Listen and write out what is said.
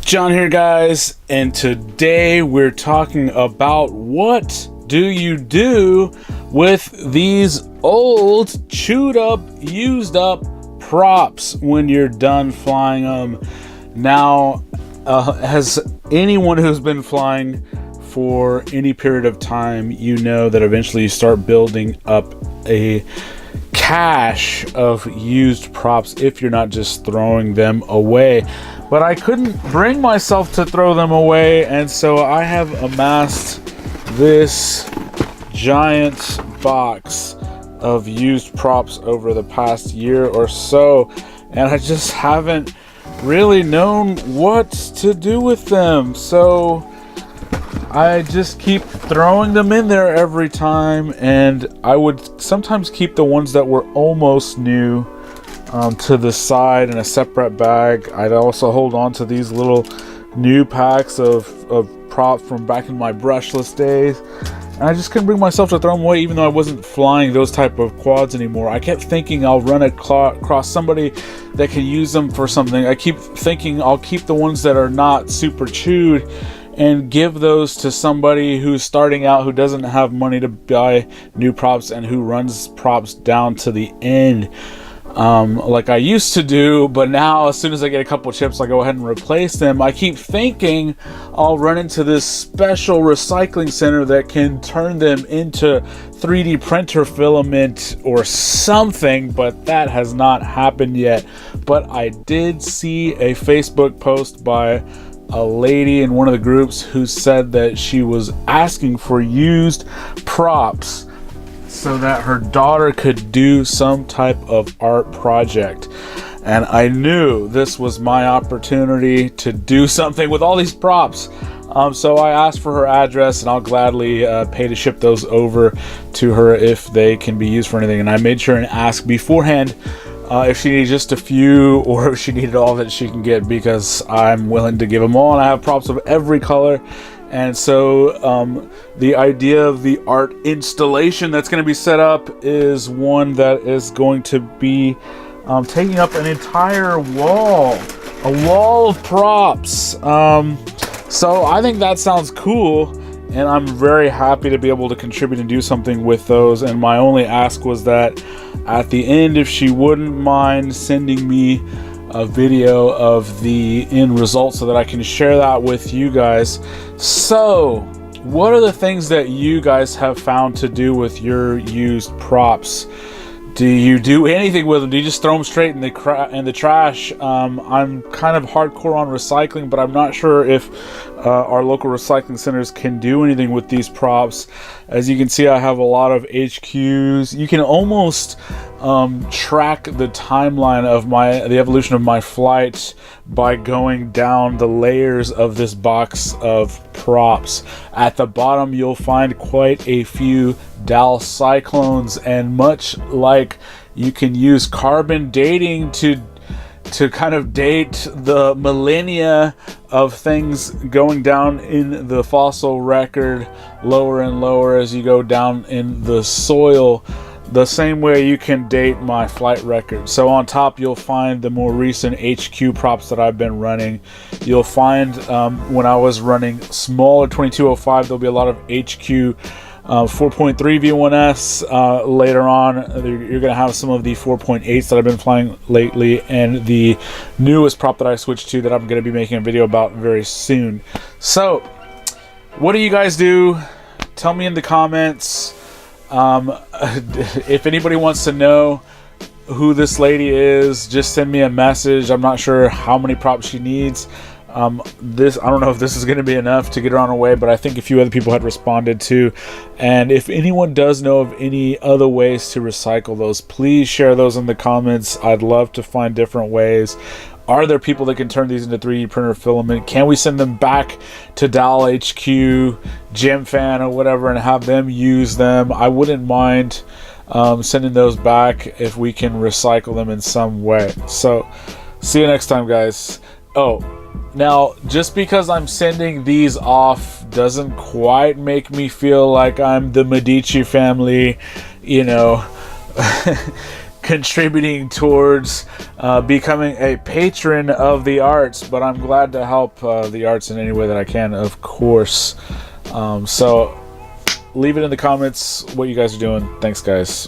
John here, guys, and today we're talking about what do you do with these old, chewed up, used up props when you're done flying them. Now, as anyone who's been flying for any period of time, you know that eventually you start building up a cache of used props if you're not just throwing them away. But I couldn't bring myself to throw them away, and so I have amassed this giant box of used props over the past year or so, and I just haven't really known what to do with them. So I just keep throwing them in there every time, and I would sometimes keep the ones that were almost new to the side in a separate bag. I'd also hold on to these little new packs of props from back in my brushless days, and I just couldn't bring myself to throw them away, even though I wasn't flying those type of quads anymore. I kept thinking I'll run across somebody that can use them for something. I keep thinking I'll keep the ones that are not super chewed and give those to somebody who's starting out, who doesn't have money to buy new props and who runs props down to the end, like I used to do. But now, as soon as I get a couple chips, I go ahead and replace them. I keep thinking I'll run into this special recycling center that can turn them into 3D printer filament or something, but that has not happened yet. But I did see a Facebook post by a lady in one of the groups who said that she was asking for used props so that her daughter could do some type of art project. And I knew this was my opportunity to do something with all these props. So I asked for her address, and I'll gladly pay to ship those over to her if they can be used for anything. And I made sure and ask beforehand if she needed just a few or if she needed all that she can get, because I'm willing to give them all, and I have props of every color. And so the idea of the art installation that's going to be set up is one that is going to be taking up an entire wall, a wall of props. So I think that sounds cool, and I'm very happy to be able to contribute and do something with those. And my only ask was that at the end, if she wouldn't mind sending me a video of the end result so that I can share that with you guys. So, what are the things that you guys have found to do with your used props? Do you do anything with them? Do you just throw them straight in the trash? I'm kind of hardcore on recycling, but I'm not sure if our local recycling centers can do anything with these props. As you can see, I have a lot of HQs. You can almost track the timeline of the evolution of my flight by going down the layers of this box of props. At the bottom, you'll find quite a few Dal Cyclones, and much like you can use carbon dating to kind of date the millennia of things going down in the fossil record, lower and lower as you go down in the soil, the same way you can date my flight record. So on top, you'll find the more recent HQ props that I've been running. You'll find when I was running smaller 2205, there'll be a lot of HQ 4.3 V1S. Later on, you're going to have some of the 4.8s that I've been flying lately, and the newest prop that I switched to that I'm going to be making a video about very soon. So, what do you guys do? Tell me in the comments. If anybody wants to know who this lady is, just send me a message. I'm not sure how many props she needs. I don't know if this is going to be enough to get her on her way, but I think a few other people had responded too. And if anyone does know of any other ways to recycle those, please share those in the comments. I'd love to find different ways. Are there people that can turn these into 3D printer filament? Can we send them back to Dal HQ, GemFan, or whatever, and have them use them? I wouldn't mind sending those back if we can recycle them in some way. So, see you next time, guys. Oh, now, just because I'm sending these off doesn't quite make me feel like I'm the Medici family, you know. contributing towards becoming a patron of the arts, but I'm glad to help the arts in any way that I can, of course. So leave it in the comments what you guys are doing. Thanks, guys.